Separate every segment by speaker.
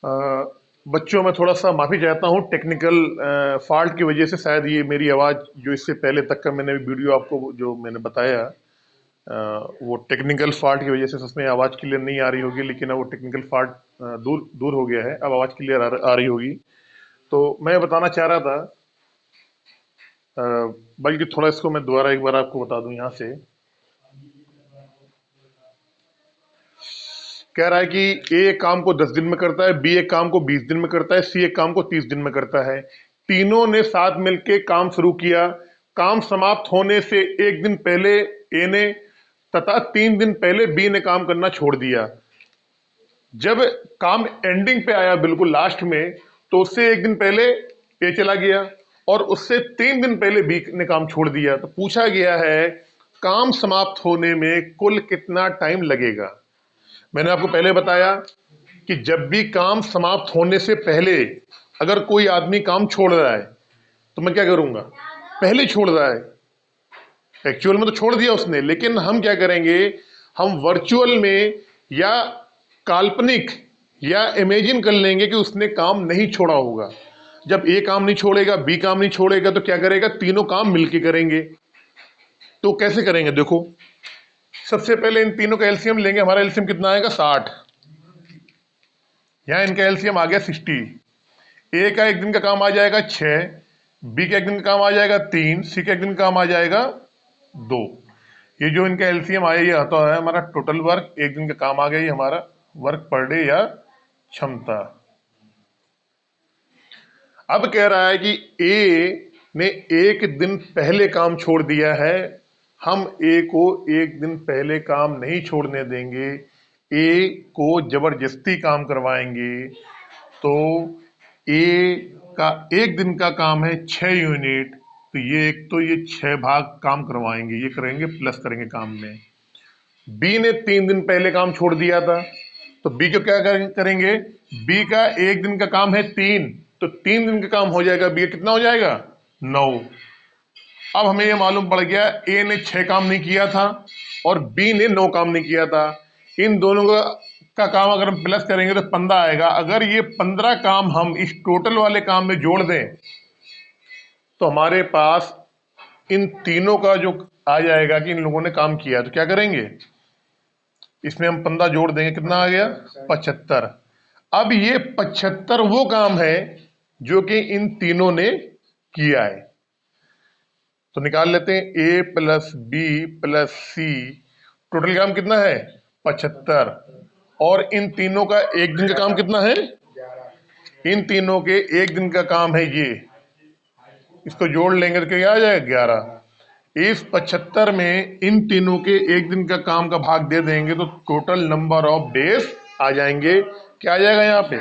Speaker 1: अ, बच्चों मैं थोड़ा सा माफ़ी चाहता हूँ टेक्निकल फॉल्ट की वजह से शायद ये मेरी आवाज़ जो इससे पहले तक का मैंने वीडियो आपको जो मैंने बताया वो टेक्निकल फॉल्ट की वजह से उसमें आवाज़ क्लियर नहीं आ रही होगी, लेकिन अब वो टेक्निकल फॉल्ट दूर दूर हो गया है। अब आवाज़ क्लियर आ रही होगी। तो मैं बताना चाह रहा था, अ, बल्कि थोड़ा इसको मैं दोबारा एक बार आपको बता दूं यहाँ से। कह रहा है कि ए एक काम को 10 दिन में करता है, बी एक काम को 20 दिन में करता है, सी एक काम को 30 दिन में करता है। तीनों ने साथ मिलकर काम शुरू किया। काम समाप्त होने से एक दिन पहले ए ने तथा 3 दिन पहले बी ने काम करना छोड़ दिया। जब काम एंडिंग पे आया बिल्कुल लास्ट में, तो उससे एक दिन पहले ए चला गया और उससे 3 दिन पहले बी ने काम छोड़ दिया। तो पूछा गया है काम समाप्त होने में कुल कितना टाइम लगेगा। मैंने आपको पहले बताया कि जब भी काम समाप्त होने से पहले अगर कोई आदमी काम छोड़ रहा है तो मैं क्या करूंगा, पहले छोड़ रहा है। एक्चुअल में तो छोड़ दिया उसने, लेकिन हम क्या करेंगे, हम वर्चुअल में या काल्पनिक या इमेजिन कर लेंगे कि उसने काम नहीं छोड़ा होगा। जब ए काम नहीं छोड़ेगा, बी काम नहीं छोड़ेगा, तो क्या करेगा, तीनों काम मिलके करेंगे। तो कैसे करेंगे, देखो। सबसे पहले इन तीनों का एलसीएम लेंगे। हमारा एलसीएम कितना आएगा, 60। यहाँ इनका एलसीएम आ गया 60। ए का एक दिन का काम आ जाएगा 6, बी का एक दिन का काम आ जाएगा 3, सी का एक दिन का काम आ जाएगा 2। ये जो इनका एलसीएम आया, ये आता है हमारा टोटल वर्क। एक दिन का काम आ गया ये हमारा वर्क पर डे या क्षमता। अब कह रहा है कि ए ने एक दिन पहले काम छोड़ दिया है। हम ए को एक दिन पहले काम नहीं छोड़ने देंगे, ए को जबरदस्ती काम करवाएंगे। तो ए का एक दिन का काम है 6 यूनिट, तो ये 6 भाग काम करवाएंगे, ये करेंगे प्लस करेंगे काम में। बी ने 3 दिन पहले काम छोड़ दिया था, तो बी को क्या करेंगे, बी का एक दिन का काम है 3, तो 3 दिन का काम हो जाएगा, बी का कितना हो जाएगा, 9। अब हमें यह मालूम पड़ गया ए ने 6 काम नहीं किया था और बी ने 9 काम नहीं किया था। इन दोनों का काम अगर हम प्लस करेंगे तो 15 आएगा। अगर ये 15 काम हम इस टोटल वाले काम में जोड़ दें तो हमारे पास इन तीनों का जो आ जाएगा कि इन लोगों ने काम किया। तो क्या करेंगे, इसमें हम 15 जोड़ देंगे, कितना आ गया, 75। अब ये 75 वो काम है जो कि इन तीनों ने किया है। तो निकाल लेते हैं, ए प्लस बी प्लस सी, टोटल काम कितना है, 75। और इन तीनों का एक दिन का काम कितना है, इन तीनों के एक दिन का काम है ये, इसको जोड़ लेंगे तो क्या आ जाएगा, 11। इस 75 में इन तीनों के एक दिन का काम का भाग दे देंगे तो टोटल नंबर ऑफ डेज आ जाएंगे। क्या आ जाएगा यहाँ पे,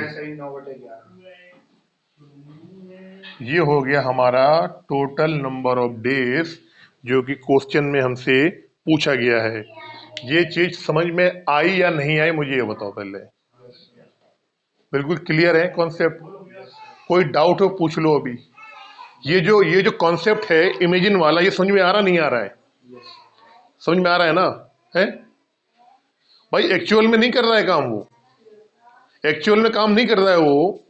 Speaker 1: ये हो गया हमारा टोटल नंबर ऑफ डेज जो कि क्वेश्चन में हमसे पूछा गया है। ये चीज समझ में आई या नहीं आई, मुझे ये बताओ पहले। बिल्कुल क्लियर है कॉन्सेप्ट, कोई डाउट हो पूछ लो अभी। ये जो कॉन्सेप्ट है इमेजिन वाला, ये समझ में आ रहा नहीं आ रहा है, समझ में आ रहा है ना, है भाई। एक्चुअल में नहीं कर रहा है काम वो, एक्चुअल में काम नहीं कर रहा है वो,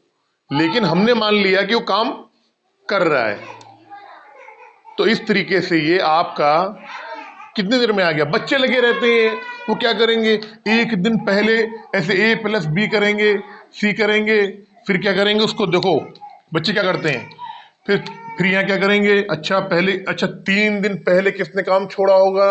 Speaker 1: लेकिन हमने मान लिया कि वो काम कर रहा है। तो इस तरीके से ये आपका कितनी देर में आ गया। बच्चे लगे रहते हैं, वो क्या करेंगे, एक दिन पहले ऐसे ए प्लस बी करेंगे, सी करेंगे, फिर क्या करेंगे उसको, देखो बच्चे क्या करते हैं, फिर यहाँ क्या करेंगे, अच्छा 3 दिन पहले किसने काम छोड़ा होगा,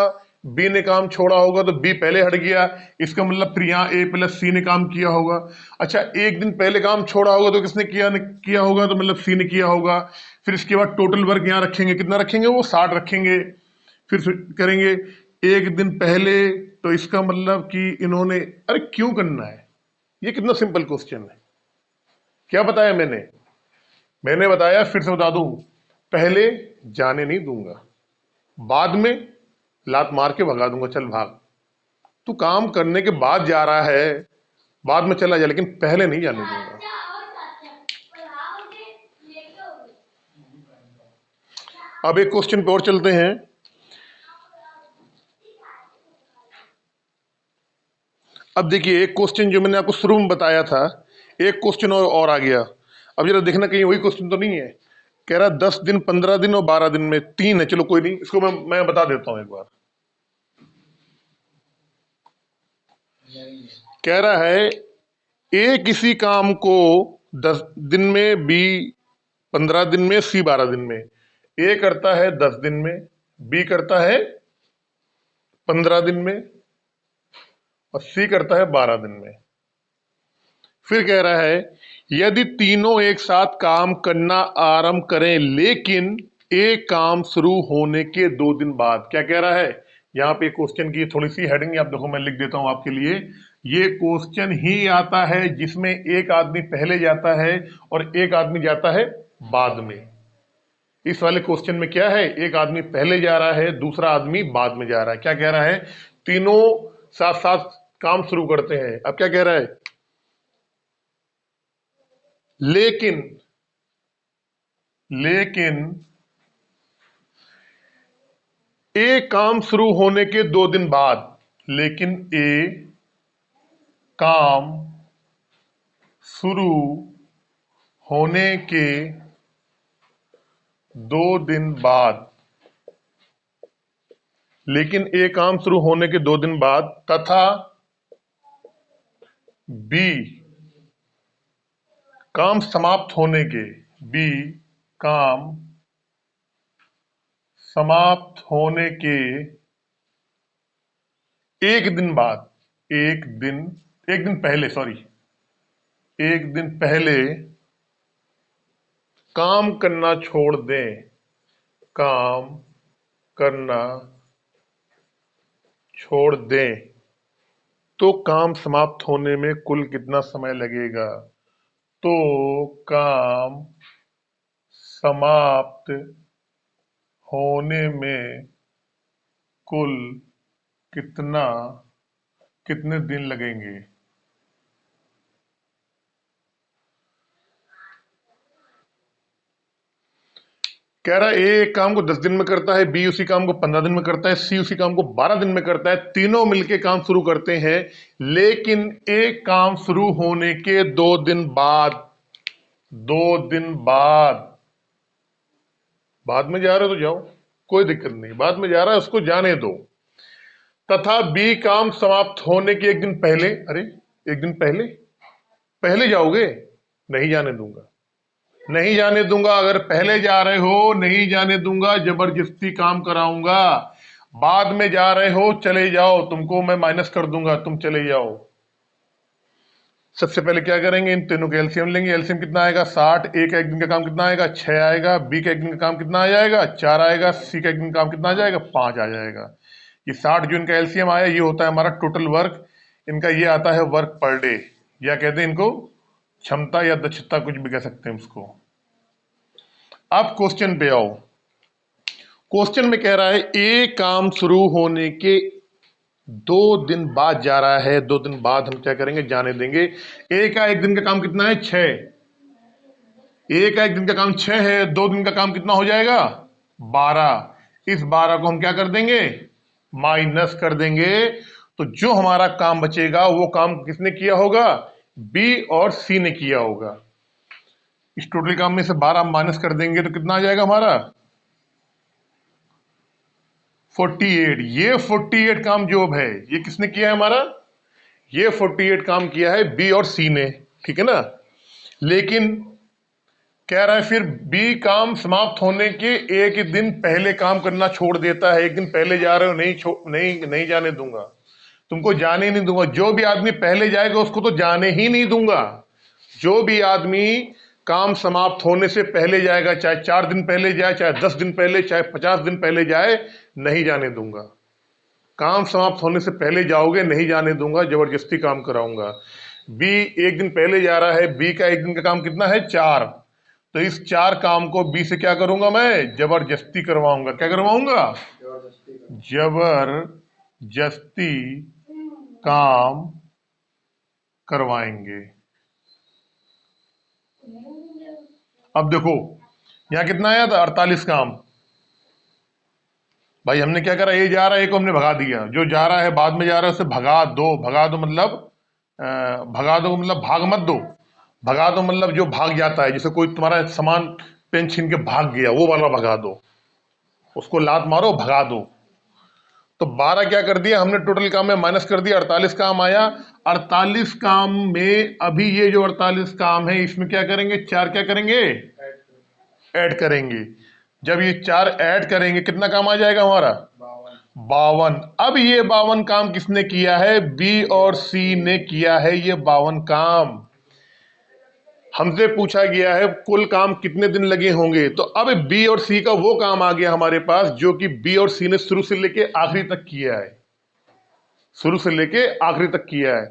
Speaker 1: बी ने काम छोड़ा होगा, तो बी पहले हट गया, इसका मतलब फिर यहाँ ए प्लस सी ने काम किया होगा। अच्छा एक दिन पहले काम छोड़ा होगा तो किसने किया होगा, तो मतलब सी ने किया होगा। फिर इसके बाद टोटल वर्क यहाँ रखेंगे, कितना रखेंगे, वो 60 रखेंगे। फिर करेंगे एक दिन पहले, तो इसका मतलब कि इन्होंने, अरे क्यों करना है, ये कितना सिंपल क्वेश्चन है। क्या बताया मैंने, मैंने बताया फिर से बता दूं, पहले जाने नहीं दूंगा, बाद में लात मार के भगा दूंगा, चल भाग, तू काम करने के बाद जा रहा है, बाद में चला जा, लेकिन पहले नहीं जाने दूंगा। अब एक क्वेश्चन पे और चलते हैं। अब देखिए एक क्वेश्चन जो मैंने आपको शुरू में बताया था, एक क्वेश्चन और आ गया। अब जरा देखना कहीं वही क्वेश्चन तो नहीं है। कह रहा 10 दिन, 15 दिन और 12 दिन में 3 है। चलो कोई नहीं, इसको मैं बता देता हूं एक बार। कह रहा है ए किसी काम को 10 दिन में, बी 15 दिन में, सी 12 दिन में। ए करता है 10 दिन में, बी करता है 15 दिन में और सी करता है 12 दिन में। फिर कह रहा है यदि तीनों एक साथ काम करना आरंभ करें लेकिन एक काम शुरू होने के 2 दिन बाद। क्या कह रहा है? यहां पे क्वेश्चन की थोड़ी सी हेडिंग आप देखो, मैं लिख देता हूं आपके लिए। ये क्वेश्चन ही आता है जिसमें एक आदमी पहले जाता है और एक आदमी जाता है बाद में। इस वाले क्वेश्चन में क्या है, एक आदमी पहले जा रहा है, दूसरा आदमी बाद में जा रहा है। क्या कह रहा है? तीनों साथ साथ काम शुरू करते हैं। अब क्या कह रहा है? लेकिन लेकिन ए काम शुरू होने के 2 दिन बाद, लेकिन ए काम शुरू होने के 2 दिन बाद, लेकिन ए काम शुरू होने के 2 दिन बाद तथा बी काम समाप्त होने के, बी काम समाप्त होने के 1 दिन बाद, एक दिन पहले, सॉरी, एक दिन पहले काम करना छोड़ दें, काम करना छोड़ दें, तो काम समाप्त होने में कुल कितना समय लगेगा? तो काम समाप्त होने में कुल कितने दिन लगेंगे? कह रहा है ए एक काम को 10 दिन में करता है, बी उसी काम को 15 दिन में करता है, सी उसी काम को 12 दिन में करता है। तीनों मिलके काम शुरू करते हैं लेकिन एक काम शुरू होने के 2 दिन बाद बाद में जा रहे हो तो जाओ, कोई दिक्कत नहीं, बाद में जा रहा है उसको जाने दो। तथा बी काम समाप्त होने के 1 दिन पहले, अरे 1 दिन पहले पहले जाओगे? नहीं जाने दूंगा, नहीं जाने दूंगा। अगर पहले जा रहे हो नहीं जाने दूंगा, जबरदस्ती काम कराऊंगा। बाद में जा रहे हो चले जाओ, तुमको मैं माइनस कर दूंगा, तुम चले जाओ। सबसे पहले क्या करेंगे, इन तीनों का एलसीएम लेंगे। एलसीएम कितना आएगा? 60। ए का 1 दिन का काम कितना आएगा? 6 आएगा। बी का 1 दिन का काम कितना आ जाएगा? 4 आएगा। सी का 1 दिन का काम कितना आ जाएगा? 5 आ जाएगा। ये 60 जो इनका एलसीएम आया, ये होता है हमारा टोटल वर्क। इनका ये आता है वर्क पर डे, या कहते हैं इनको क्षमता या दक्षता, कुछ भी कह सकते हैं उसको। अब क्वेश्चन पे आओ। क्वेश्चन में कह रहा है ए काम शुरू होने के 2 दिन बाद जा रहा है। 2 दिन बाद हम क्या करेंगे? जाने देंगे। ए का 1 दिन का काम कितना है? 6। ए का 1 दिन का काम 6 है, 2 दिन का काम कितना हो जाएगा? 12। इस 12 को हम क्या कर देंगे? माइनस कर देंगे। तो जो हमारा काम बचेगा वो काम किसने किया होगा? बी और सी ने किया होगा। इस टोटल काम में से 12 माइनस कर देंगे तो कितना आ जाएगा हमारा? 48। ये 48 काम जो है ये किसने किया है हमारा? ये 48 काम किया है बी और सी ने, ठीक है ना। लेकिन कह रहा है फिर बी काम समाप्त होने के 1 दिन पहले काम करना छोड़ देता है। 1 दिन पहले जा रहे हो, नहीं जाने दूंगा, तुमको जाने ही नहीं दूंगा। जो भी आदमी पहले जाएगा उसको तो जाने ही नहीं दूंगा। जो भी आदमी काम समाप्त होने से पहले जाएगा, चाहे 4 दिन पहले जाए, चाहे 10 दिन पहले, चाहे 50 दिन पहले जाए, नहीं जाने दूंगा। काम समाप्त होने से पहले जाओगे, नहीं जाने दूंगा, जबरदस्ती काम कराऊंगा। बी 1 दिन पहले जा रहा है, बी का 1 दिन का काम कितना है? 4। तो इस 4 काम को बी से क्या करूंगा? मैं जबरदस्ती करवाऊंगा। क्या करवाऊंगा? जबरदस्ती काम करवाएंगे। अब देखो यहां कितना आया था? 48 काम। भाई हमने क्या करा? ये जा रहा है, एक को हमने भगा दिया। जो जा रहा है बाद में जा रहा है उसे भगा दो। भगा दो मतलब भाग मत दो, भगा दो मतलब जो भाग जाता है, जैसे कोई तुम्हारा सामान पेन छीन के भाग गया, वो वाला भगा दो, उसको लात मारो भगा दो। तो 12 क्या कर दिया हमने, टोटल काम में माइनस कर दिया, 48 काम आया। 48 काम में अभी ये जो 48 काम है इसमें क्या करेंगे, 4 क्या करेंगे, ऐड करेंगे। जब ये 4 ऐड करेंगे कितना काम आ जाएगा हमारा, 52। अब ये 52 काम किसने किया है, बी और सी ने किया है ये 52 काम। हमसे पूछा गया है कुल काम कितने दिन लगे होंगे, तो अब बी और सी का वो काम आ गया हमारे पास जो कि बी और सी ने शुरू से लेके आखिरी तक किया है, शुरू से लेके आखिरी तक किया है।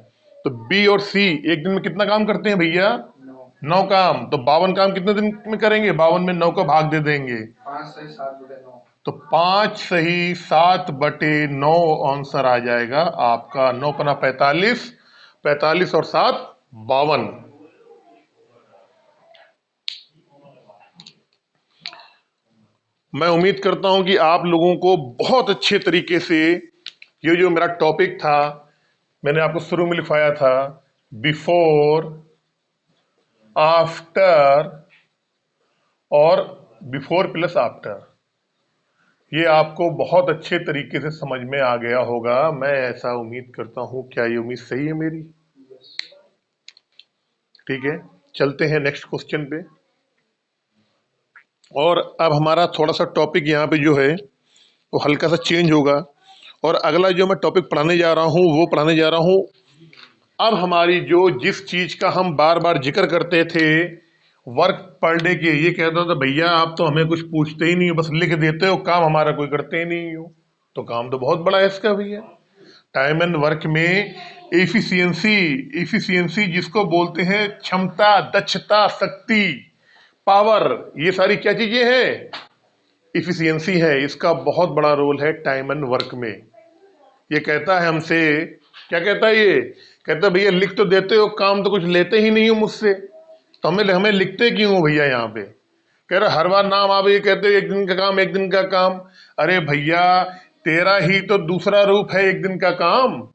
Speaker 1: तो बी और सी एक दिन में कितना काम करते हैं भैया, 9 काम। तो 52 काम कितने दिन में करेंगे, 52 में 9 का भाग दे देंगे,
Speaker 2: 5 सही 7/9।
Speaker 1: तो 5 सही 7/9 आंसर आ जाएगा आपका। 9 पना 45, 45 और 7 52। मैं उम्मीद करता हूं कि आप लोगों को बहुत अच्छे तरीके से ये जो मेरा टॉपिक था, मैंने आपको शुरू में लिखवाया था बिफोर, आफ्टर और बिफोर प्लस आफ्टर, ये आपको बहुत अच्छे तरीके से समझ में आ गया होगा, मैं ऐसा उम्मीद करता हूं। क्या ये उम्मीद सही है मेरी? ठीक है, चलते हैं नेक्स्ट क्वेश्चन पे। और अब हमारा थोड़ा सा टॉपिक यहाँ पे जो है वो हल्का सा चेंज होगा, और अगला जो मैं टॉपिक पढ़ाने जा रहा हूँ वो पढ़ाने जा रहा हूँ अब हमारी जो जिस चीज का हम बार बार जिक्र करते थे वर्क पर डे के, ये कहता था भैया आप तो हमें कुछ पूछते ही नहीं हो, बस लिख देते हो, काम हमारा कोई करते ही नहीं हो। तो काम तो बहुत बड़ा है इसका भैया। टाइम एंड वर्क में एफिशिएंसी, एफिशिएंसी जिसको बोलते हैं क्षमता, दक्षता, शक्ति, पावर, ये सारी क्या चीजें हैं, इफिशियंसी है। इसका बहुत बड़ा रोल है टाइम एंड वर्क में। ये कहता है हमसे, क्या कहता है ये, कहता है भैया लिख तो देते हो, काम तो कुछ लेते ही नहीं हो मुझसे, तो हमें हमें लिखते क्यों हो भैया। यहाँ पे कह रहे हर बार नाम आप ये कहते हो एक दिन का काम, एक दिन का काम। अरे भैया तेरा ही तो दूसरा रूप है एक दिन का काम,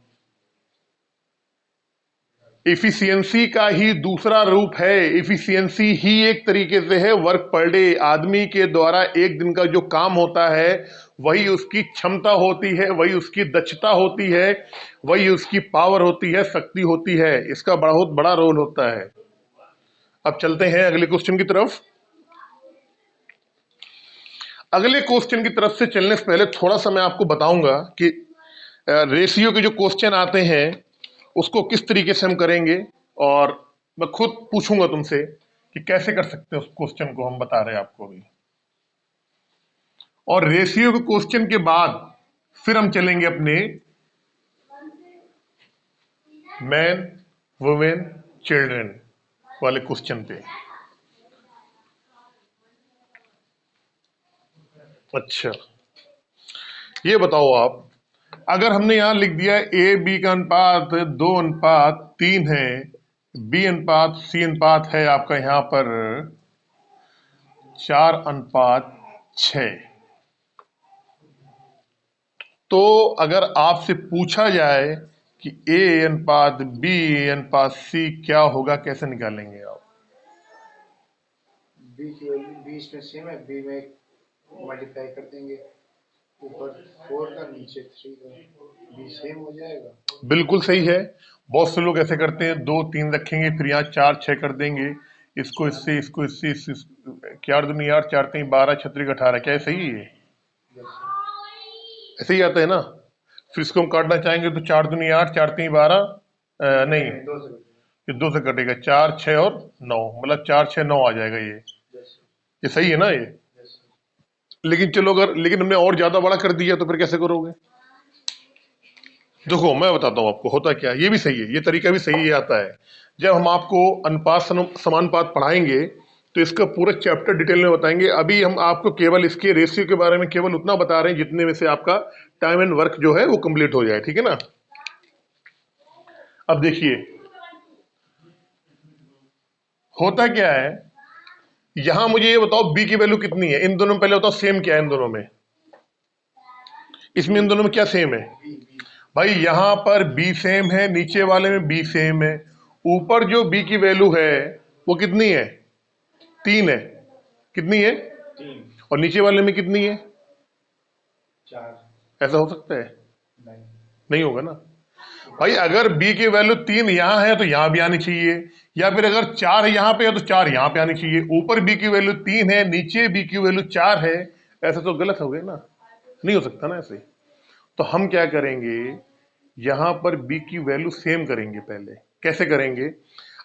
Speaker 1: इफिशियंसी का ही दूसरा रूप है। इफिशियंसी ही एक तरीके से है वर्क पर डे। आदमी के द्वारा एक दिन का जो काम होता है वही उसकी क्षमता होती है, वही उसकी दक्षता होती है, वही उसकी पावर होती है, शक्ति होती है। इसका बहुत बड़ा रोल होता है। अब चलते हैं अगले क्वेश्चन की तरफ। अगले क्वेश्चन की तरफ से चलने से पहले थोड़ा सा मैं आपको बताऊंगा कि रेशियो के जो क्वेश्चन आते हैं उसको किस तरीके से हम करेंगे, और मैं खुद पूछूंगा तुमसे कि कैसे कर सकते हैं उस क्वेश्चन को, हम बता रहे हैं आपको अभी। और रेशियो के क्वेश्चन के बाद फिर हम चलेंगे अपने मैन, वुमेन, चिल्ड्रन वाले क्वेश्चन पे। अच्छा ये बताओ आप, अगर हमने यहां लिख दिया ए बी का अनुपात 2:3 है, बी अनुपात सी अनुपात है आपका यहां पर 4:6, तो अगर आपसे पूछा जाए कि ए अनुपात बी अनुपात सी क्या होगा, कैसे निकालेंगे आप?
Speaker 2: बी की वैल्यू 20 में सेम है, बी में मल्टीप्लाई कर देंगे, ऊपर 4 का नीचे 3 का, बी सेम हो जाएगा।
Speaker 1: बिल्कुल सही है। बहुत से लोग ऐसे करते हैं, 2 3 रखेंगे फिर यहाँ 4 6 कर देंगे, इसको इससे, इसको इससे, क्या दुनिया 8 4 3 12 6 18, क्या ये सही है? ऐसे ही आता है ना। फिर इसको हम काटना चाहेंगे तो 4 दूनी 8 4 3 12, नहीं ये 2 से कटेगा, 4 6 और 9, मतलब 4 6 9 आ जाएगा ये सही है ना ये। लेकिन चलो अगर, लेकिन हमने और ज्यादा बड़ा कर दिया तो फिर कैसे करोगे? देखो मैं बताता हूँ आपको होता क्या है, ये भी सही है, ये तरीका भी सही आता है। जब हम आपको अनुपात समानुपात पढ़ाएंगे तो इसका पूरा चैप्टर डिटेल में बताएंगे। अभी हम आपको केवल इसके रेशियो के बारे में केवल उतना बता रहे हैं जितने में से आपका टाइम एंड वर्क जो है वो कंप्लीट हो जाए, ठीक है ना। अब देखिए होता क्या है, यहां मुझे ये बताओ बी की वैल्यू कितनी है, इन दोनों में पहले बताओ सेम क्या है इन दोनों में, इसमें इन दोनों में क्या सेम है भाई, यहां पर बी सेम है, नीचे वाले में बी सेम है, ऊपर जो बी की वैल्यू है वो कितनी है? 3 है। कितनी है?
Speaker 2: 3।
Speaker 1: और नीचे वाले में कितनी है?
Speaker 2: 4।
Speaker 1: ऐसा हो सकता है?
Speaker 2: नहीं।
Speaker 1: नहीं होगा ना भाई। अगर b की वैल्यू 3 यहाँ है तो यहाँ भी आनी चाहिए, या फिर अगर 4 यहाँ पे है तो 4 यहाँ पे आनी चाहिए। ऊपर b की वैल्यू 3 है, नीचे b की वैल्यू 4 है, ऐसा तो गलत हो गया ना, नहीं हो सकता ना ऐसे। तो हम क्या करेंगे, यहाँ पर b की वैल्यू सेम करेंगे। पहले कैसे करेंगे?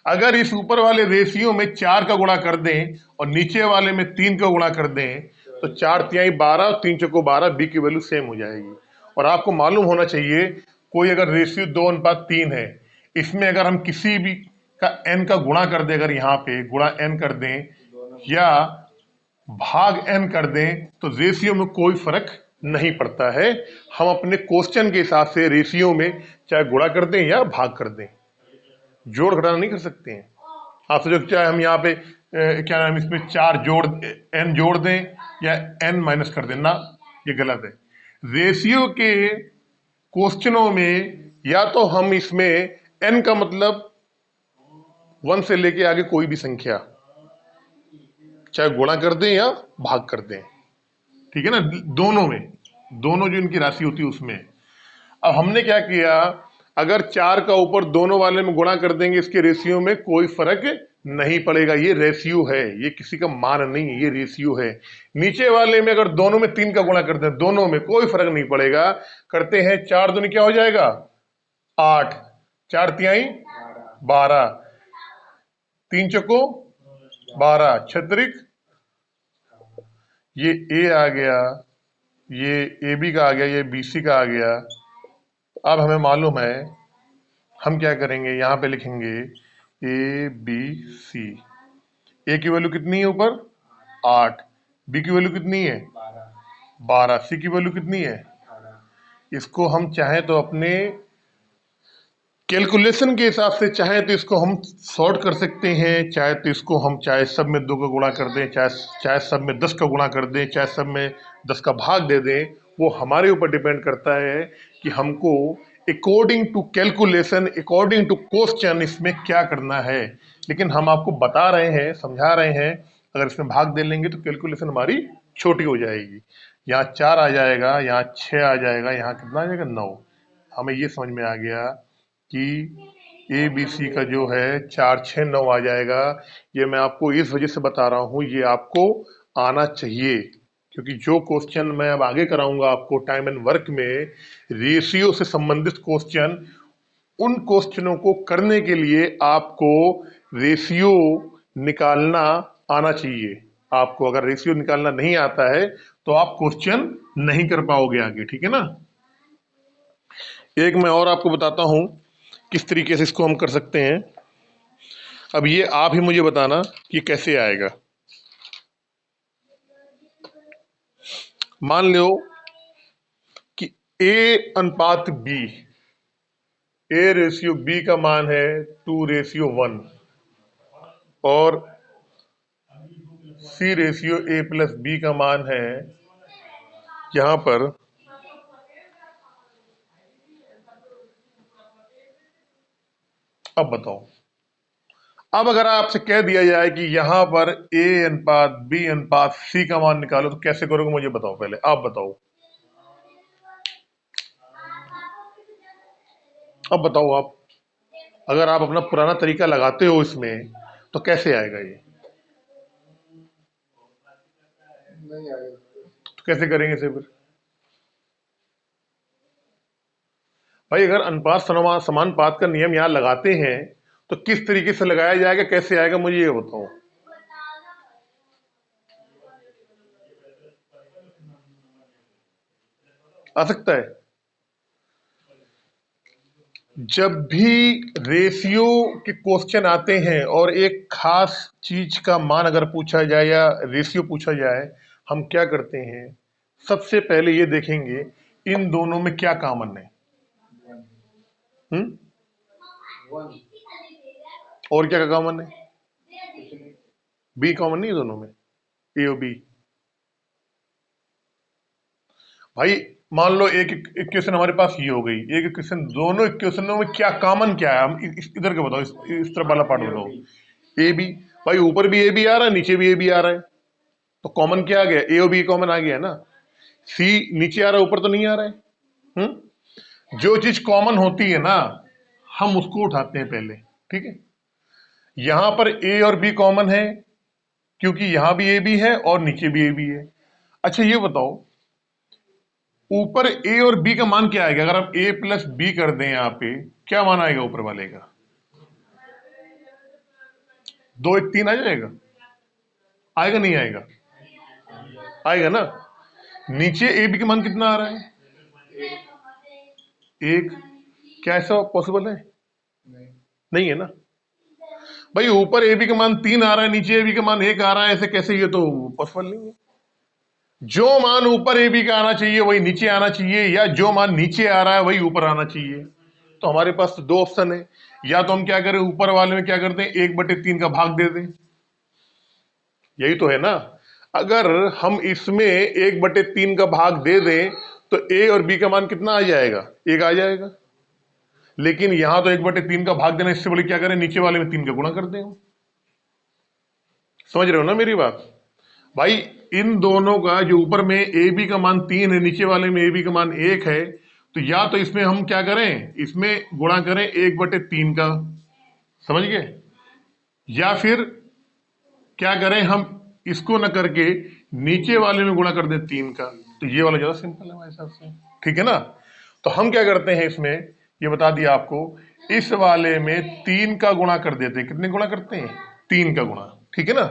Speaker 1: अगर इस ऊपर वाले रेशियो में 4 का गुणा कर दें और नीचे वाले में 3 का गुणा कर दें तो 4 तिहाई 12 और 3 चौको 12, b की वैल्यू सेम हो जाएगी। और आपको मालूम होना चाहिए, कोई अगर रेशियो 2:3 है, इसमें अगर हम किसी भी का n का गुणा कर दें, अगर यहाँ पे गुणा n कर दें या भाग n कर दें तो रेशियो में कोई फर्क नहीं पड़ता है। हम अपने क्वेश्चन के हिसाब से रेशियो में चाहे गुणा कर दें या भाग कर दें, जोड़ घटाना नहीं कर सकते हैं। आप सोचो चाहे हम यहाँ पे क्या नाम, इसमें 4 जोड़ n जोड़ दें या n माइनस कर दें ना, ये गलत है। रेशियो के क्वेश्चनों में या तो हम इसमें n का मतलब 1 से लेके आगे कोई भी संख्या चाहे गुणा कर दें या भाग कर दें, ठीक है ना, दोनों में, दोनों जो इनकी राशि होती है उसमें। अब हमने क्या किया, अगर 4 का ऊपर दोनों वाले में गुणा कर देंगे, इसके रेशियो में कोई फर्क नहीं पड़ेगा। ये रेशियो है, ये किसी का मान नहीं है, ये रेशियो है। नीचे वाले में अगर दोनों में 3 का गुणा करते हैं, दोनों में कोई फर्क नहीं पड़ेगा। करते हैं 4 दूनी क्या हो जाएगा 8, 4 तिहाई 12, 3 चौको 12, छत्रिक ये ए आ गया, ये ए बी का आ गया, ये बी सी का आ गया। अब हमें मालूम है, हम क्या करेंगे, यहाँ पे लिखेंगे ए बी सी। ए की वैल्यू कितनी है ऊपर 8, बी की वैल्यू कितनी है 12, सी की वैल्यू कितनी है। इसको हम चाहे तो अपने कैलकुलेशन के हिसाब से चाहे तो इसको हम सॉर्ट कर सकते हैं, चाहे तो इसको हम चाहे सब में 2 का गुणा कर दें, चाहे सब में 10 का गुणा कर दें, चाहे सब में 10 का भाग दे दें। वो हमारे ऊपर डिपेंड करता है कि हमको according to calculation, according to question इसमें क्या करना है। लेकिन हम आपको बता रहे हैं, समझा रहे हैं, अगर इसमें भाग दे लेंगे तो कैलकुलेशन हमारी छोटी हो जाएगी। यहाँ 4 आ जाएगा, यहाँ 6 आ जाएगा, यहाँ कितना आ जाएगा 9। हमें ये समझ में आ गया कि ए बी सी का जो है 4 6 9 आ जाएगा। ये मैं आपको इस वजह से बता रहा हूँ, ये आपको आना चाहिए, क्योंकि जो क्वेश्चन मैं अब आगे कराऊंगा आपको टाइम एंड वर्क में, रेशियो से संबंधित क्वेश्चन, उन क्वेश्चनों को करने के लिए आपको रेशियो निकालना आना चाहिए। आपको अगर रेशियो निकालना नहीं आता है तो आप क्वेश्चन नहीं कर पाओगे आगे, ठीक है ना। एक मैं और आपको बताता हूं किस तरीके से इसको हम कर सकते हैं। अब ये आप ही मुझे बताना कि कैसे आएगा। मान लो कि A/B, A रेशियो B का मान है 2:1 और C रेशियो A+B का मान है यहां पर अब बताओ, अब अगर आपसे कह दिया जाए कि यहां पर A/B/C का मान निकालो तो कैसे करोगे मुझे बताओ, पहले आप बताओ। अब बताओ आप, अगर आप अपना पुराना तरीका लगाते हो इसमें तो कैसे आएगा ये?
Speaker 2: नहीं आएगा।
Speaker 1: तो कैसे करेंगे इसे फिर? भाई अगर अनुपात समानुपात का नियम यहाँ लगाते हैं तो किस तरीके से लगाया जाएगा, कैसे आएगा, मुझे ये बताओ। आ सकता है? जब भी रेशियो के क्वेश्चन आते हैं और एक खास चीज का मान अगर पूछा जाए या रेशियो पूछा जाए, हम क्या करते हैं, सबसे पहले ये देखेंगे इन दोनों में क्या कॉमन है।
Speaker 2: 1।
Speaker 1: और क्या कॉमन है? बी कॉमन नहीं है दोनों में, ए और बी। भाई मान लो एक इक्वेशन हमारे पास ये हो गई, एक इक्वेशन, दोनों इक्वेशनों में क्या कॉमन क्या है, हम इधर का बताओ, इस तरफ वाला पार्ट बताओ, ए बी। भाई ऊपर भी ए बी आ रहा है, नीचे भी ए बी आ रहा है, तो कॉमन क्या आ गया, ए और बी कॉमन आ गया ना। सी नीचे आ रहा है, ऊपर तो नहीं आ रहा है। जो चीज कॉमन होती है ना, हम उसको उठाते हैं पहले, ठीक है। यहां पर ए और बी कॉमन है, क्योंकि यहां भी ए बी है और नीचे भी ए बी है। अच्छा ये बताओ, ऊपर ए और बी का मान क्या आएगा, अगर हम ए प्लस बी कर दें यहां पे, क्या मान आएगा ऊपर वाले का? 2 1 3 आ जाएगा, आएगा नहीं आएगा? आएगा ना। नीचे ए बी का मान कितना आ रहा है? 1। क्या ऐसा पॉसिबल है?
Speaker 2: नहीं।
Speaker 1: नहीं है ना। भाई ऊपर ए बी का मान 3 आ रहा है, नीचे ए बी का मान 1 आ रहा है, ऐसे कैसे? ये तो पॉसिबल नहीं है। जो मान ऊपर ए बी का आना चाहिए वही नीचे आना चाहिए, या जो मान नीचे आ रहा है वही ऊपर आना चाहिए। तो हमारे पास तो 2 ऑप्शन है, या तो हम क्या करें, ऊपर वाले में क्या करते हैं, 1/3 का भाग दे दें, यही तो है ना। अगर हम इसमें 1/3 का भाग दे दें तो ए और बी का मान कितना आ जाएगा, 1 आ जाएगा। लेकिन यहां तो 1/3 का भाग देना, इससे बोले क्या करें, नीचे वाले में 3 का गुणा कर दें। समझ रहे हो ना मेरी बात? भाई इन दोनों का, जो ऊपर में ए बी का मान 3 है, नीचे वाले में ए बी का मान 1 है, तो या तो इसमें हम क्या करें, इसमें गुणा करें 1/3 का, समझ गए, या फिर क्या करें, हम इसको न करके नीचे वाले में गुणा कर दें 3 का। तो ये वाला ज्यादा सिंपल है हमारे हिसाब से, ठीक है ना। तो हम क्या करते हैं इसमें, ये बता दिया आपको, इस वाले में 3 का गुणा कर देते हैं। कितने गुणा करते हैं? 3 का गुणा, ठीक है ना।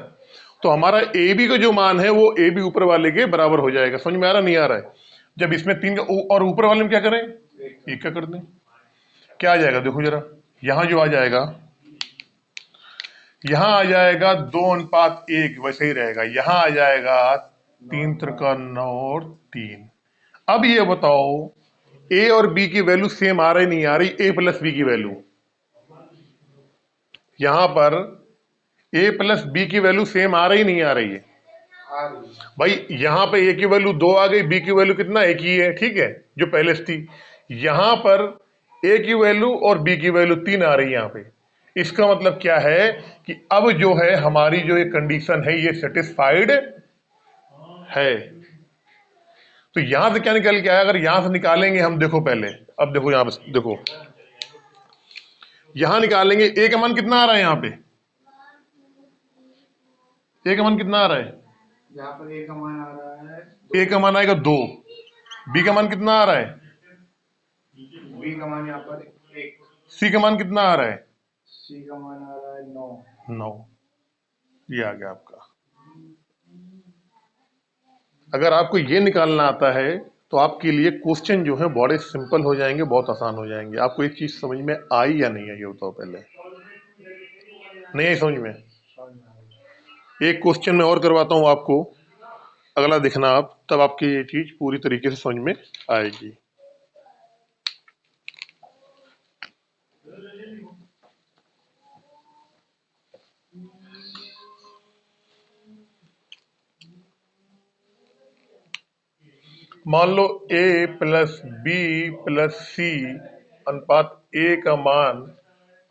Speaker 1: तो हमारा ए बी का जो मान है वो ए बी ऊपर वाले के बराबर हो जाएगा। समझ में आ रहा नहीं आ रहा है? जब इसमें 3 का, और ऊपर वाले में क्या करें, 1 का कर दें। क्या आ जाएगा देखो जरा, यहां जो आ जाएगा, यहां आ जाएगा 2:1, वैसे ही रहेगा। यहां आ जाएगा 3 त्रिका 9 और 3। अब ये बताओ, ए और बी की वैल्यू सेम आ रही नहीं आ रही, ए प्लस बी की वैल्यू, यहां पर ए प्लस बी की वैल्यू सेम आ रही नहीं आ रही है?
Speaker 2: आ रही है।
Speaker 1: भाई यहां पे ए की वैल्यू 2 आ गई, बी की वैल्यू कितना, 1 ही है, ठीक है, जो पहले से थी। यहां पर ए की वैल्यू और बी की वैल्यू 3 आ रही है यहां पे। इसका मतलब क्या है कि अब जो है हमारी जो ये कंडीशन है ये सेटिस्फाइड है। तो यहां से क्या निकल के आया, अगर यहां से निकालेंगे हम, देखो पहले, अब देखो यहां पे, देखो यहां निकालेंगे, ए का मान कितना आ रहा है यहां पे, ए का मान कितना आ रहा है?
Speaker 2: यहाँ पर ए का मान आ रहा है
Speaker 1: ए का मान आएगा 2। बी का मान कितना आ रहा है?
Speaker 2: बी का मान यहाँ पर 1।
Speaker 1: सी का मान कितना आ रहा है?
Speaker 2: सी का मान आ रहा है 9।
Speaker 1: 9। ये आ गया आपका। अगर आपको ये निकालना आता है तो आपके लिए क्वेश्चन जो है बड़े सिंपल हो जाएंगे, बहुत आसान हो जाएंगे। आपको एक चीज समझ में आई या नहीं आई ये बताओ पहले। नहीं आई समझ में? एक क्वेश्चन मैं और करवाता हूं आपको, अगला देखना आप, तब आपकी ये चीज पूरी तरीके से समझ में आएगी। मान लो a प्लस बी प्लस सी अनुपात a का मान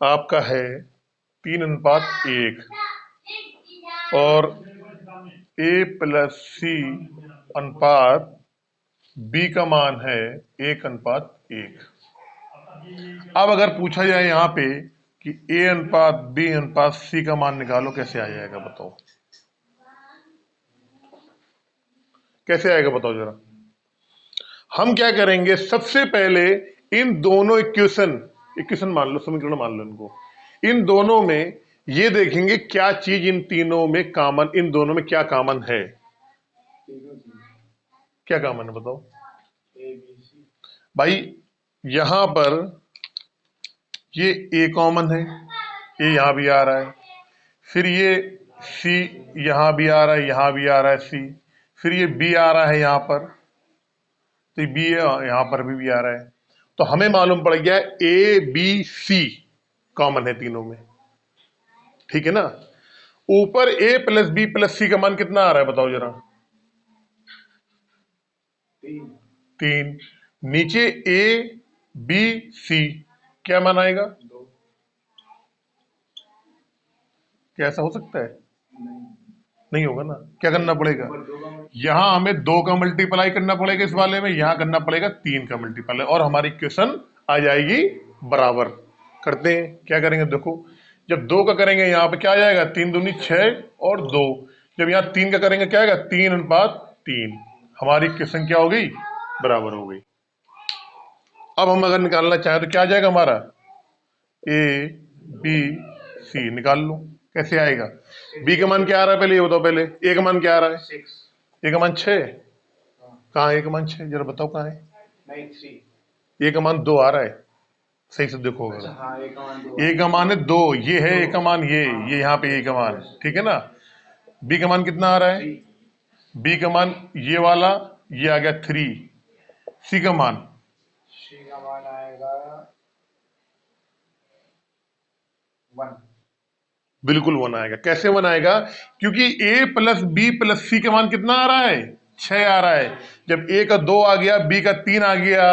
Speaker 1: आपका है 3:1, और a प्लस सी अनुपात b का मान है 1:1। अब अगर पूछा जाए यहाँ पे कि a अनुपात b अनुपात c का मान निकालो, कैसे आ जाएगा बताओ? कैसे आएगा बताओ जरा। हम क्या करेंगे, सबसे पहले इन दोनों इक्वेशन मान लो, समीकरण मान लो इनको, इन दोनों में ये देखेंगे क्या चीज इन तीनों में कॉमन, इन दोनों में क्या कॉमन है।
Speaker 2: तीनों चीज
Speaker 1: क्या कॉमन है बताओ?
Speaker 2: A B C.
Speaker 1: भाई यहां पर ये ए कॉमन है, ए यहां भी आ रहा है, फिर ये सी यहां भी आ रहा है, यहां भी आ रहा है सी, फिर ये बी आ रहा है यहां पर, तो बी यहां पर भी आ रहा है। तो हमें मालूम पड़ गया ए बी सी कॉमन है तीनों में, ठीक है ना। ऊपर ए प्लस बी प्लस सी का मान कितना आ रहा है बताओ जरा?
Speaker 2: 3।
Speaker 1: 3। नीचे ए बी सी क्या मान आएगा?
Speaker 2: 2।
Speaker 1: क्या ऐसा हो सकता है?
Speaker 2: नहीं,
Speaker 1: नहीं होगा ना। क्या करना पड़ेगा?
Speaker 2: ऊपर 2 का
Speaker 1: यहाँ हमें 2 का मल्टीप्लाई करना पड़ेगा इस वाले में, यहाँ करना पड़ेगा 3 का मल्टीप्लाई, और हमारी इक्वेशन आ जाएगी बराबर। करते हैं, क्या करेंगे देखो। जब 2 का करेंगे यहाँ पे क्या आ जाएगा, 3 दूनी 6 और 2। जब यहाँ 3 का करेंगे क्या आएगा, 3:3। हमारी इक्वेशन क्या हो गई, बराबर हो गई। अब हम अगर निकालना चाहें तो क्या आ जाएगा हमारा, ए बी सी निकाल लो। कैसे आएगा? बी का मान क्या आ रहा है पहले ये बताओ, पहले ए का मान क्या आ रहा है?
Speaker 2: 6।
Speaker 1: ए का मान 6।
Speaker 2: हाँ,
Speaker 1: कहाँ है ए का मान 6, जरा बताओ कहाँ है?
Speaker 2: नहीं 3।
Speaker 1: ए का मान 2 आ रहा है, सही से देखो।
Speaker 2: अच्छा हाँ, 1 का मान 2
Speaker 1: ए का मान है 2, ये है ए का मान, ये यहाँ पे ए का मान, ठीक है ना। बी का मान कितना आ रहा है?
Speaker 2: 3।
Speaker 1: बी का मान ये वाला, ये आ गया 3। सी का मान,
Speaker 2: सी का मान आएगा 1।
Speaker 1: बिल्कुल 1 आएगा। कैसे 1 आएगा? क्योंकि ए प्लस बी प्लस सी का मान कितना आ रहा है, 6 आ रहा है। जब ए का 2 आ गया, बी का 3 आ गया,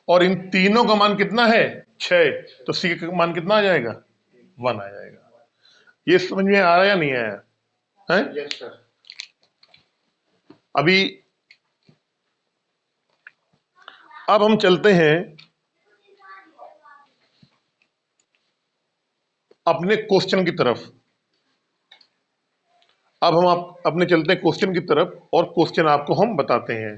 Speaker 1: और इन तीनों का मान कितना है, 6, तो सी का मान कितना आ जाएगा, 1 आ जाएगा। ये समझ में आ रहा या नहीं आया है?
Speaker 2: Yes sir.
Speaker 1: अभी अब हम चलते हैं अपने क्वेश्चन की तरफ। अब हम आप अपने चलते हैं क्वेश्चन की तरफ, और क्वेश्चन आपको हम बताते हैं।